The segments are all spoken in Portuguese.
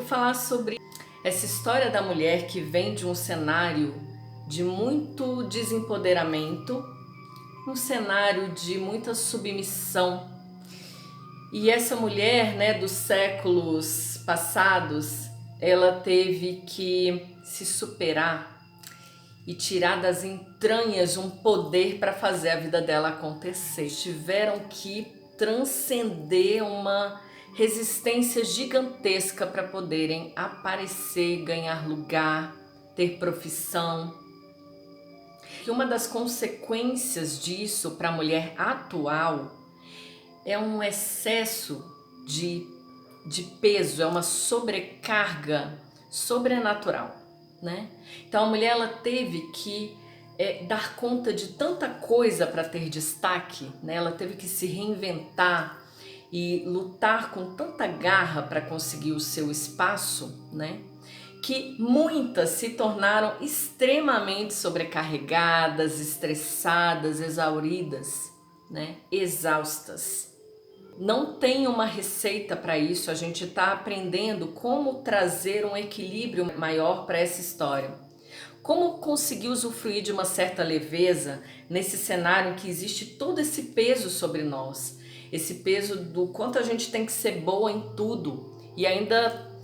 falar sobre essa história da mulher que vem de um cenário de muito desempoderamento, um cenário de muita submissão. E essa mulher, né, dos séculos passados, ela teve que se superar e tirar das entranhas um poder para fazer a vida dela acontecer. Tiveram que transcender uma resistência gigantesca para poderem aparecer, ganhar lugar, ter profissão. E uma das consequências disso para a mulher atual é um excesso de peso, é uma sobrecarga sobrenatural, né? Então a mulher ela teve que dar conta de tanta coisa para ter destaque, né? Ela teve que se reinventar e lutar com tanta garra para conseguir o seu espaço, né? Que muitas se tornaram extremamente sobrecarregadas, estressadas, exauridas, né? Exaustas. Não tem uma receita para isso, a gente está aprendendo como trazer um equilíbrio maior para essa história. Como conseguir usufruir de uma certa leveza nesse cenário em que existe todo esse peso sobre nós, esse peso do quanto a gente tem que ser boa em tudo e ainda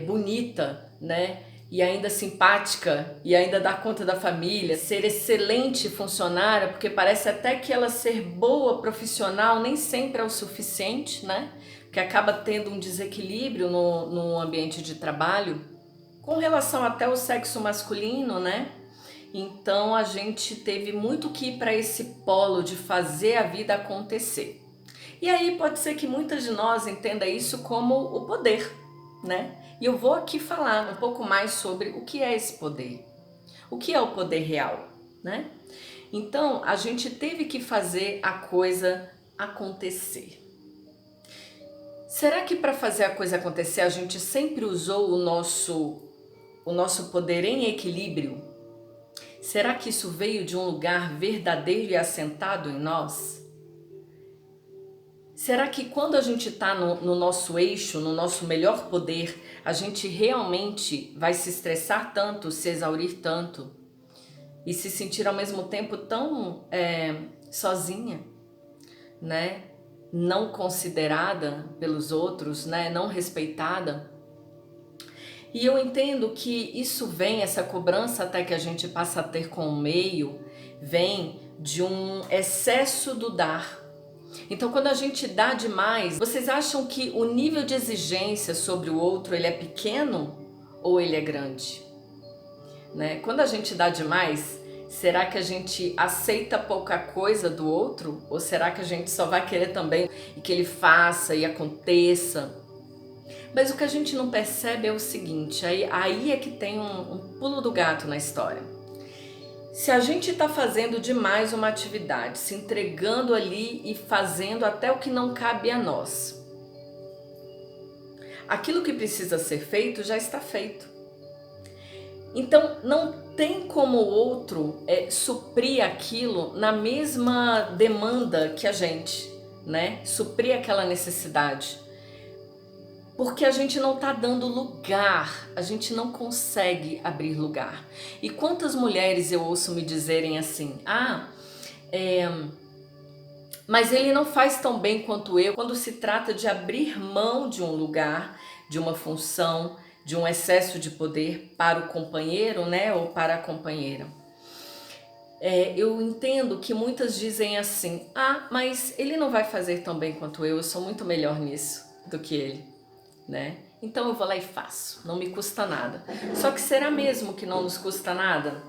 bonita, né? E ainda simpática, e ainda dar conta da família, ser excelente funcionária, porque parece até que ela ser boa profissional nem sempre é o suficiente, né? Porque acaba tendo um desequilíbrio no ambiente de trabalho, com relação até ao sexo masculino, né? Então a gente teve muito que ir para esse polo de fazer a vida acontecer. E aí pode ser que muitas de nós entenda isso como o poder, né? E eu vou aqui falar um pouco mais sobre o que é esse poder. O que é o poder real, né? Então, a gente teve que fazer a coisa acontecer. Será que para fazer a coisa acontecer a gente sempre usou o nosso poder em equilíbrio? Será que isso veio de um lugar verdadeiro e assentado em nós? Será que quando a gente está no nosso eixo, no nosso melhor poder, a gente realmente vai se estressar tanto, se exaurir tanto e se sentir ao mesmo tempo tão sozinha, né? Não considerada pelos outros, né? Não respeitada? E eu entendo que isso vem, essa cobrança até que a gente passa a ter com o meio, vem de um excesso do dar. Então quando a gente dá demais, vocês acham que o nível de exigência sobre o outro ele é pequeno ou ele é grande? Né? Quando a gente dá demais, será que a gente aceita pouca coisa do outro? Ou será que a gente só vai querer também que ele faça e aconteça? Mas o que a gente não percebe é o seguinte, aí é que tem um pulo do gato na história. Se a gente está fazendo demais uma atividade, se entregando ali e fazendo até o que não cabe a nós, aquilo que precisa ser feito já está feito. Então não tem como o outro suprir aquilo na mesma demanda que a gente, né? Suprir aquela necessidade. Porque a gente não está dando lugar, a gente não consegue abrir lugar. E quantas mulheres eu ouço me dizerem assim, mas ele não faz tão bem quanto eu, quando se trata de abrir mão de um lugar, de uma função, de um excesso de poder para o companheiro, né, ou para a companheira. Eu entendo que muitas dizem assim, mas ele não vai fazer tão bem quanto eu sou muito melhor nisso do que ele. Né? Então eu vou lá e faço, não me custa nada. Só que será mesmo que não nos custa nada?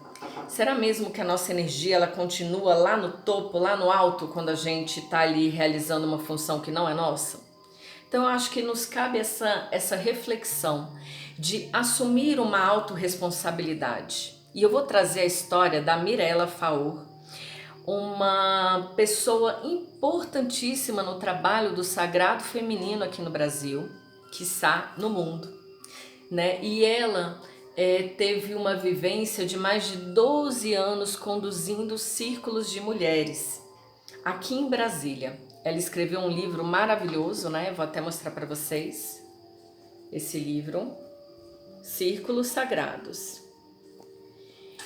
Será mesmo que a nossa energia ela continua lá no topo, lá no alto, quando a gente está ali realizando uma função que não é nossa? Então eu acho que nos cabe essa reflexão de assumir uma autorresponsabilidade. E eu vou trazer a história da Mirella Faur, uma pessoa importantíssima no trabalho do sagrado feminino aqui no Brasil, quiçá no mundo, né? E ela teve uma vivência de mais de 12 anos conduzindo círculos de mulheres aqui em Brasília. Ela escreveu um livro maravilhoso, né? Vou até mostrar para vocês. esse livro, Círculos Sagrados.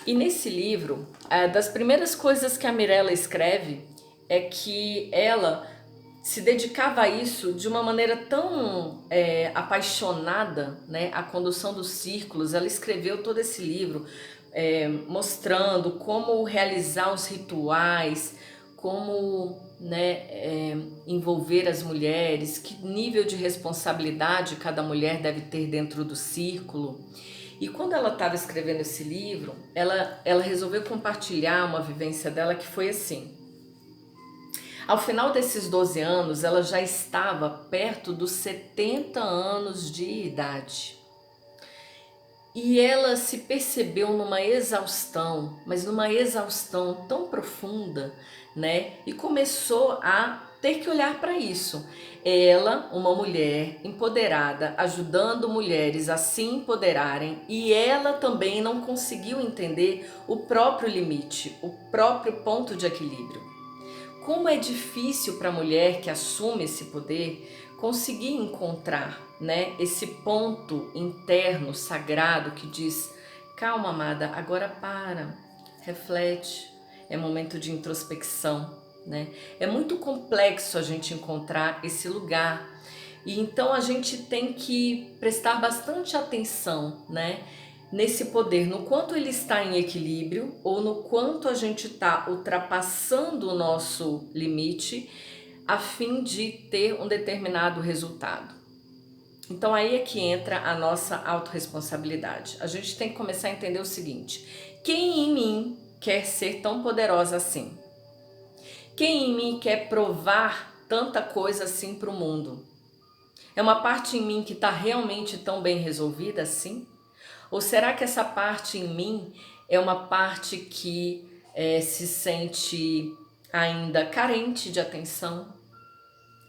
E nesse livro, das primeiras coisas que a Mirella escreve é que ela se dedicava a isso de uma maneira tão apaixonada, né? A condução dos círculos. Ela escreveu todo esse livro mostrando como realizar os rituais, como, né, envolver as mulheres, que nível de responsabilidade cada mulher deve ter dentro do círculo. E quando ela estava escrevendo esse livro, ela resolveu compartilhar uma vivência dela que foi assim. Ao final desses 12 anos, ela já estava perto dos 70 anos de idade. E ela se percebeu numa exaustão, mas numa exaustão tão profunda, né? E começou a ter que olhar para isso. Ela, uma mulher empoderada, ajudando mulheres a se empoderarem, e ela também não conseguiu entender o próprio limite, o próprio ponto de equilíbrio. Como é difícil para a mulher que assume esse poder conseguir encontrar, né, esse ponto interno sagrado que diz: calma, amada, agora para, reflete, é momento de introspecção, né? É muito complexo a gente encontrar esse lugar, e então a gente tem que prestar bastante atenção, né, nesse poder, no quanto ele está em equilíbrio ou no quanto a gente está ultrapassando o nosso limite a fim de ter um determinado resultado. Então aí é que entra a nossa autorresponsabilidade. A gente tem que começar a entender o seguinte: quem em mim quer ser tão poderosa assim? Quem em mim quer provar tanta coisa assim para o mundo? É uma parte em mim que está realmente tão bem resolvida assim? Ou será que essa parte em mim é uma parte que se sente ainda carente de atenção?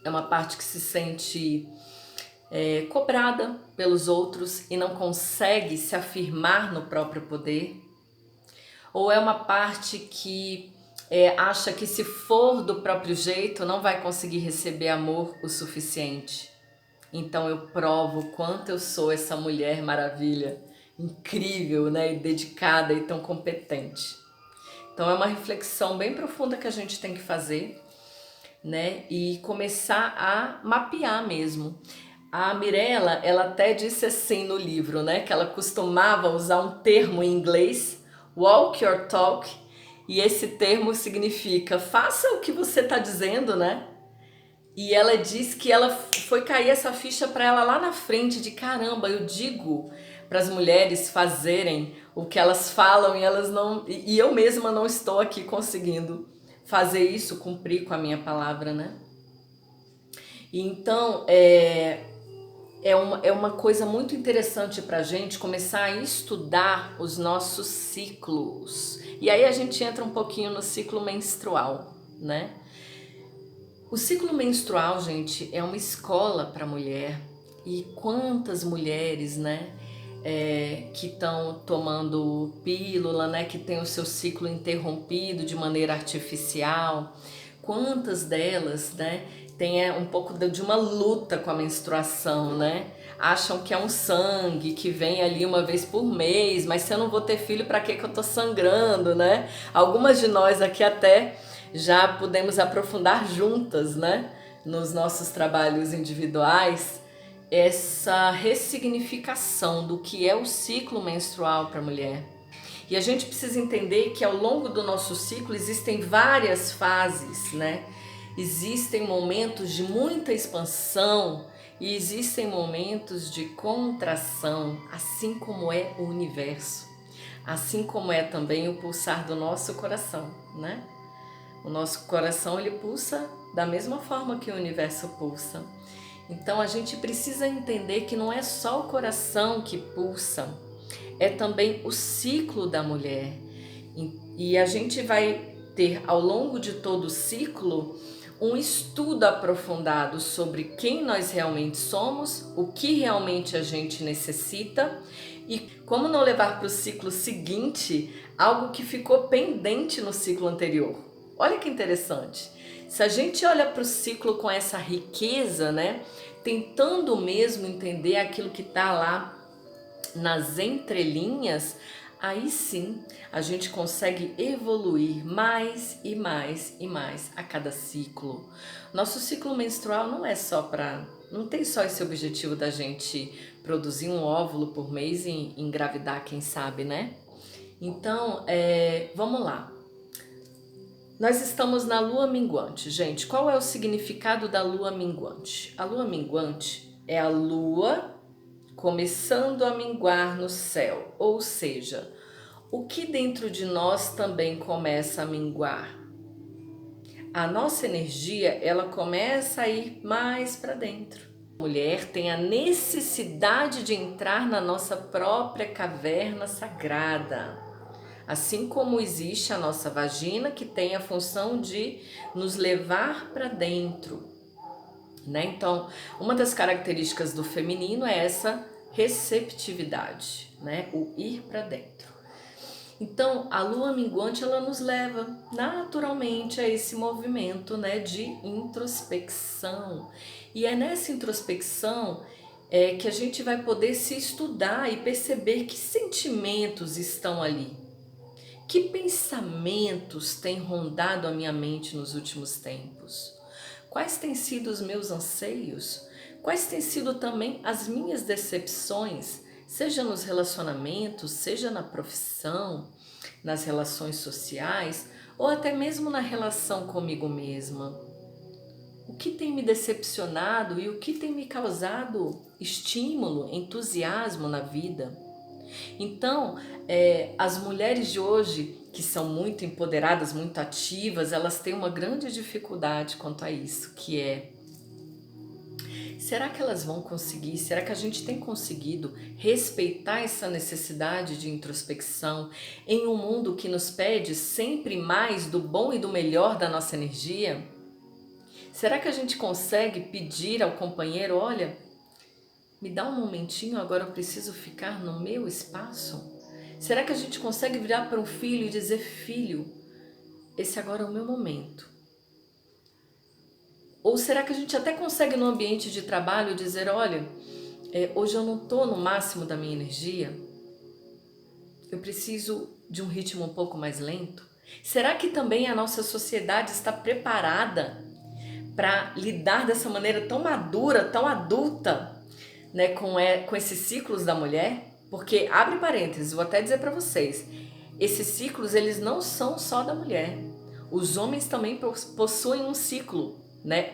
É uma parte que se sente cobrada pelos outros e não consegue se afirmar no próprio poder? Ou é uma parte que acha que se for do próprio jeito não vai conseguir receber amor o suficiente? Então eu provo o quanto eu sou essa mulher maravilha, incrível, né, e dedicada e tão competente. Então é uma reflexão bem profunda que a gente tem que fazer, né, e começar a mapear mesmo. A Mirella, ela até disse assim no livro, né, que ela costumava usar um termo em inglês, walk your talk, e esse termo significa faça o que você está dizendo, né? E ela diz que ela foi cair essa ficha para ela lá na frente de caramba, eu digo para as mulheres fazerem o que elas falam e elas não, e eu mesma não estou aqui conseguindo fazer isso, cumprir com a minha palavra, né? E então é uma coisa muito interessante para a gente começar a estudar os nossos ciclos. E aí a gente entra um pouquinho no ciclo menstrual, né? O ciclo menstrual, gente, é uma escola para a mulher. E quantas mulheres, né, que estão tomando pílula, né, que tem o seu ciclo interrompido de maneira artificial, quantas delas, né, tem um pouco de uma luta com a menstruação, né? Acham que é um sangue que vem ali uma vez por mês, mas se eu não vou ter filho, para que eu tô sangrando, né? Algumas de nós aqui até já podemos aprofundar juntas, né, nos nossos trabalhos individuais, essa ressignificação do que é o ciclo menstrual para a mulher. E a gente precisa entender que ao longo do nosso ciclo existem várias fases, né? Existem momentos de muita expansão e existem momentos de contração, assim como é o universo, assim como é também o pulsar do nosso coração, né? O nosso coração, ele pulsa da mesma forma que o universo pulsa. Então a gente precisa entender que não é só o coração que pulsa, é também o ciclo da mulher. E a gente vai ter ao longo de todo o ciclo um estudo aprofundado sobre quem nós realmente somos, o que realmente a gente necessita e como não levar para o ciclo seguinte algo que ficou pendente no ciclo anterior. Olha que interessante. Se a gente olha para o ciclo com essa riqueza, né, tentando mesmo entender aquilo que está lá nas entrelinhas, aí sim a gente consegue evoluir mais e mais e mais a cada ciclo. Nosso ciclo menstrual não tem só esse objetivo da gente produzir um óvulo por mês e engravidar, quem sabe, né? Então, vamos lá. Nós estamos na lua minguante. Gente, qual é o significado da lua minguante? A lua minguante é a lua começando a minguar no céu, ou seja, o que dentro de nós também começa a minguar. A nossa energia, ela começa a ir mais para dentro. A mulher tem a necessidade de entrar na nossa própria caverna sagrada. Assim como existe a nossa vagina, que tem a função de nos levar para dentro, né? Então, uma das características do feminino é essa receptividade, né? O ir para dentro. Então, a lua minguante, ela nos leva naturalmente a esse movimento, né, de introspecção. E é nessa introspecção que a gente vai poder se estudar e perceber que sentimentos estão ali. Que pensamentos têm rondado a minha mente nos últimos tempos? Quais têm sido os meus anseios? Quais têm sido também as minhas decepções, seja nos relacionamentos, seja na profissão, nas relações sociais ou até mesmo na relação comigo mesma? O que tem me decepcionado e o que tem me causado estímulo, entusiasmo na vida? Então, as mulheres de hoje, que são muito empoderadas, muito ativas, elas têm uma grande dificuldade quanto a isso, que é: será que elas vão conseguir? Será que a gente tem conseguido respeitar essa necessidade de introspecção em um mundo que nos pede sempre mais do bom e do melhor da nossa energia? Será que a gente consegue pedir ao companheiro: olha, me dá um momentinho, agora eu preciso ficar no meu espaço? Será que a gente consegue virar para um filho e dizer: filho, esse agora é o meu momento? Ou será que a gente até consegue no ambiente de trabalho dizer: olha, hoje eu não estou no máximo da minha energia, eu preciso de um ritmo um pouco mais lento? Será que também a nossa sociedade está preparada para lidar dessa maneira tão madura, tão adulta, né, com esses ciclos da mulher? Porque, abre parênteses, vou até dizer para vocês, esses ciclos, eles não são só da mulher. Os homens também possuem um ciclo, né,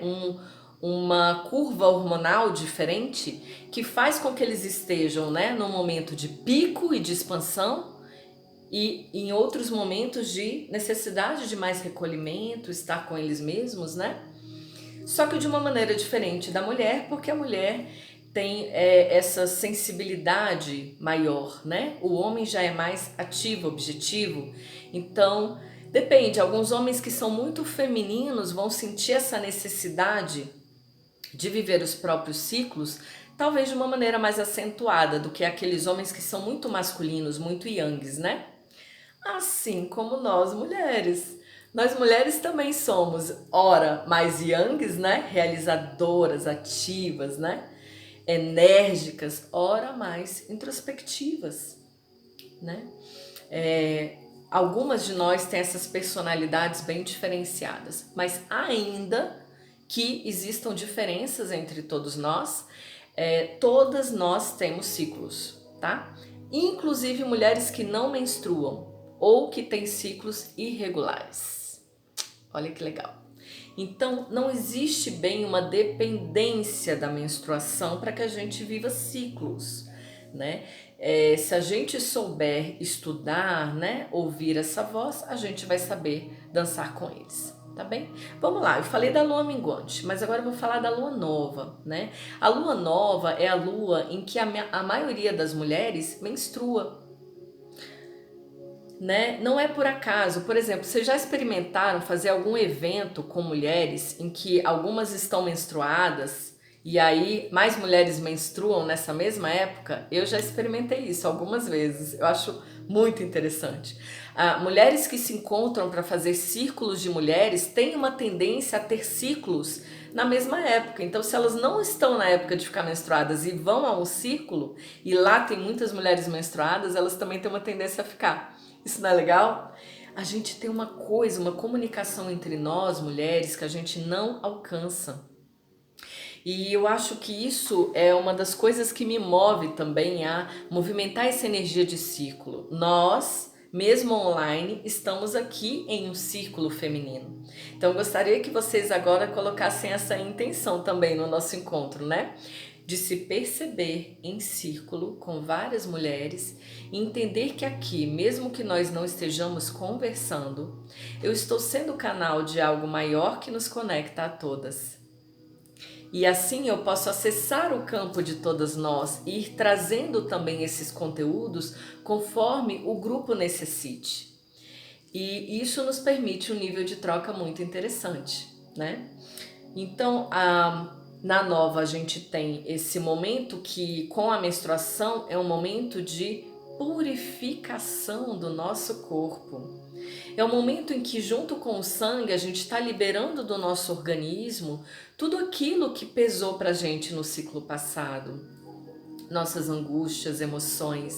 uma curva hormonal diferente que faz com que eles estejam, né, num momento de pico e de expansão e em outros momentos de necessidade de mais recolhimento, estar com eles mesmos, né? Só que de uma maneira diferente da mulher, porque a mulher tem essa sensibilidade maior, né? O homem já é mais ativo, objetivo. Então, depende. Alguns homens que são muito femininos vão sentir essa necessidade de viver os próprios ciclos, talvez de uma maneira mais acentuada do que aqueles homens que são muito masculinos, muito yangs, né? Assim como nós mulheres. Nós mulheres também somos, ora, mais yangs, né? Realizadoras, ativas, né? Enérgicas, ora mais introspectivas, né? Algumas de nós têm essas personalidades bem diferenciadas, mas ainda que existam diferenças entre todos nós, todas nós temos ciclos, tá? Inclusive mulheres que não menstruam ou que têm ciclos irregulares. Olha que legal. Então, não existe bem uma dependência da menstruação para que a gente viva ciclos, né? Se a gente souber estudar, né, ouvir essa voz, a gente vai saber dançar com eles, tá bem? Vamos lá, eu falei da lua minguante, mas agora eu vou falar da lua nova, né? A lua nova é a lua em que a maioria das mulheres menstrua, né? Não é por acaso. Por exemplo, vocês já experimentaram fazer algum evento com mulheres em que algumas estão menstruadas e aí mais mulheres menstruam nessa mesma época? Eu já experimentei isso algumas vezes. Eu acho muito interessante. Mulheres que se encontram para fazer círculos de mulheres têm uma tendência a ter ciclos na mesma época. Então, se elas não estão na época de ficar menstruadas e vão a um círculo, e lá tem muitas mulheres menstruadas, elas também têm uma tendência a ficar. Isso não é legal? A gente tem uma coisa, uma comunicação entre nós, mulheres, que a gente não alcança. E eu acho que isso é uma das coisas que me move também a movimentar essa energia de círculo. Nós, mesmo online, estamos aqui em um círculo feminino. Então, eu gostaria que vocês agora colocassem essa intenção também no nosso encontro, né? De se perceber em círculo com várias mulheres e entender que aqui, mesmo que nós não estejamos conversando, eu estou sendo canal de algo maior que nos conecta a todas. E assim eu posso acessar o campo de todas nós e ir trazendo também esses conteúdos conforme o grupo necessite. E isso nos permite um nível de troca muito interessante, né? Então, na Nova a gente tem esse momento que com a menstruação é um momento de purificação do nosso corpo. É o momento em que, junto com o sangue, a gente está liberando do nosso organismo tudo aquilo que pesou para a gente no ciclo passado. Nossas angústias, emoções,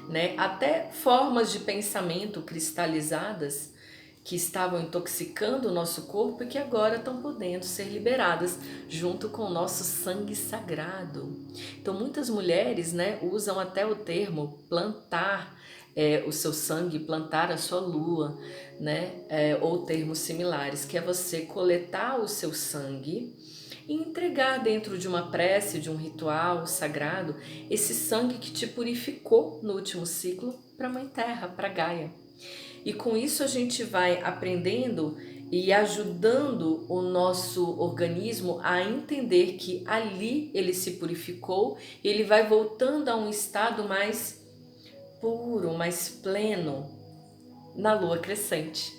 né? Até formas de pensamento cristalizadas que estavam intoxicando o nosso corpo e que agora estão podendo ser liberadas junto com o nosso sangue sagrado. Então muitas mulheres, né, usam até o termo plantar o seu sangue, plantar a sua lua, né, ou termos similares, que é você coletar o seu sangue e entregar dentro de uma prece, de um ritual sagrado, esse sangue que te purificou no último ciclo para a Mãe Terra, para Gaia. E com isso a gente vai aprendendo e ajudando o nosso organismo a entender que ali ele se purificou, ele vai voltando a um estado mais puro, mais pleno na lua crescente.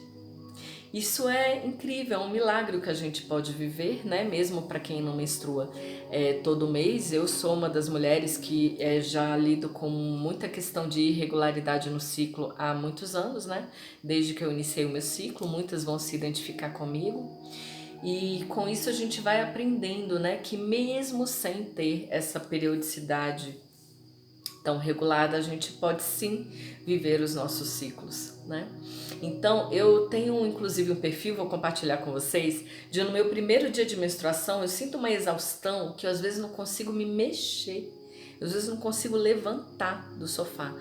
Isso é incrível, é um milagre que a gente pode viver, né? Mesmo para quem não menstrua todo mês. Eu sou uma das mulheres que já lido com muita questão de irregularidade no ciclo há muitos anos, né? Desde que eu iniciei o meu ciclo, muitas vão se identificar comigo. E com isso a gente vai aprendendo, né? Que mesmo sem ter essa periodicidade tão regulada, a gente pode sim viver os nossos ciclos, né? Então eu tenho inclusive um perfil, vou compartilhar com vocês, de no meu primeiro dia de menstruação eu sinto uma exaustão que eu às vezes não consigo me mexer, eu, às vezes não consigo levantar do sofá.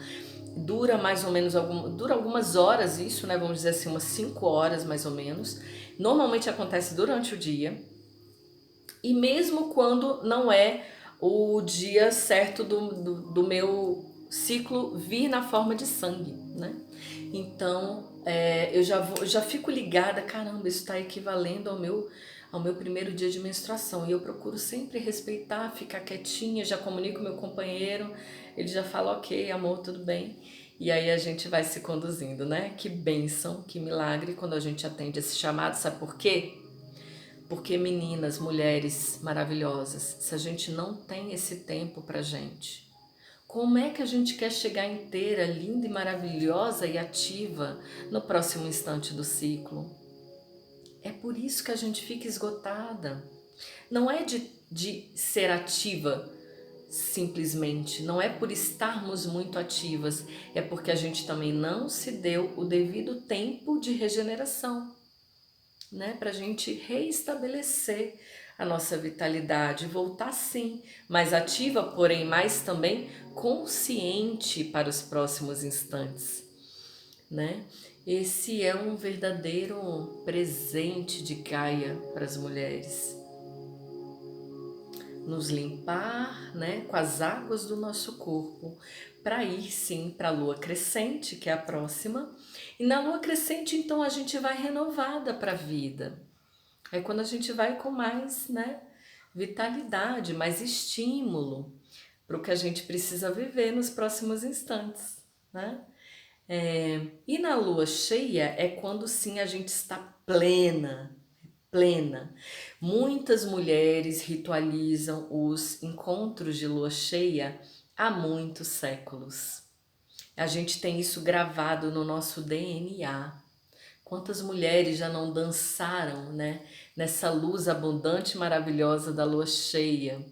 Dura mais ou menos dura algumas horas isso, né? Vamos dizer assim, umas 5 horas mais ou menos. Normalmente acontece durante o dia. E mesmo quando não é o dia certo do meu ciclo vir na forma de sangue, né? Então eu já fico ligada, caramba, isso está equivalendo ao meu primeiro dia de menstruação. E eu procuro sempre respeitar, ficar quietinha, já comunico com meu companheiro, ele já fala, ok, amor, tudo bem. E aí a gente vai se conduzindo, né? Que bênção, que milagre quando a gente atende esse chamado, sabe por quê? Porque meninas, mulheres maravilhosas, se a gente não tem esse tempo pra gente, como é que a gente quer chegar inteira, linda e maravilhosa e ativa no próximo instante do ciclo? É por isso que a gente fica esgotada. Não é de ser ativa simplesmente, não é por estarmos muito ativas, é porque a gente também não se deu o devido tempo de regeneração, né, para a gente reestabelecer a nossa vitalidade, voltar sim, mais ativa, porém mais também consciente para os próximos instantes, né? Esse é um verdadeiro presente de Gaia para as mulheres. Nos limpar, né, com as águas do nosso corpo, para ir sim para a lua crescente, que é a próxima. E na lua crescente, então, a gente vai renovada para a vida. É quando a gente vai com mais, né, vitalidade, mais estímulo para o que a gente precisa viver nos próximos instantes, né? E na lua cheia é quando sim a gente está plena, plena. Muitas mulheres ritualizam os encontros de lua cheia há muitos séculos. A gente tem isso gravado no nosso DNA. Quantas mulheres já não dançaram, né, nessa luz abundante e maravilhosa da lua cheia,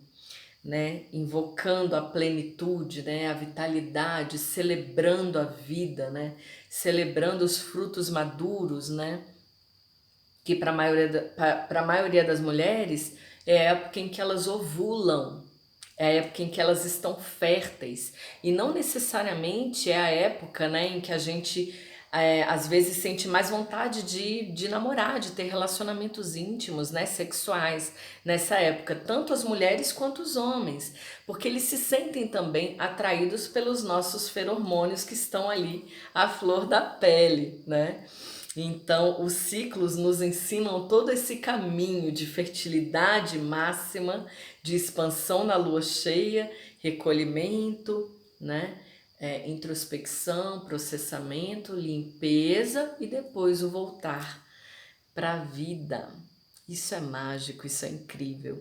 né, invocando a plenitude, né, a vitalidade, celebrando a vida, né, celebrando os frutos maduros, né, que para a maioria das mulheres é a época em que elas ovulam, é a época em que elas estão férteis, e não necessariamente é a época, né, em que a gente às vezes sente mais vontade de namorar, de ter relacionamentos íntimos, né, sexuais, nessa época, tanto as mulheres quanto os homens, porque eles se sentem também atraídos pelos nossos feromônios que estão ali à flor da pele, né? Então, os ciclos nos ensinam todo esse caminho de fertilidade máxima, de expansão na lua cheia, recolhimento, né? Introspecção, processamento, limpeza e depois o voltar para a vida. Isso é mágico, isso é incrível.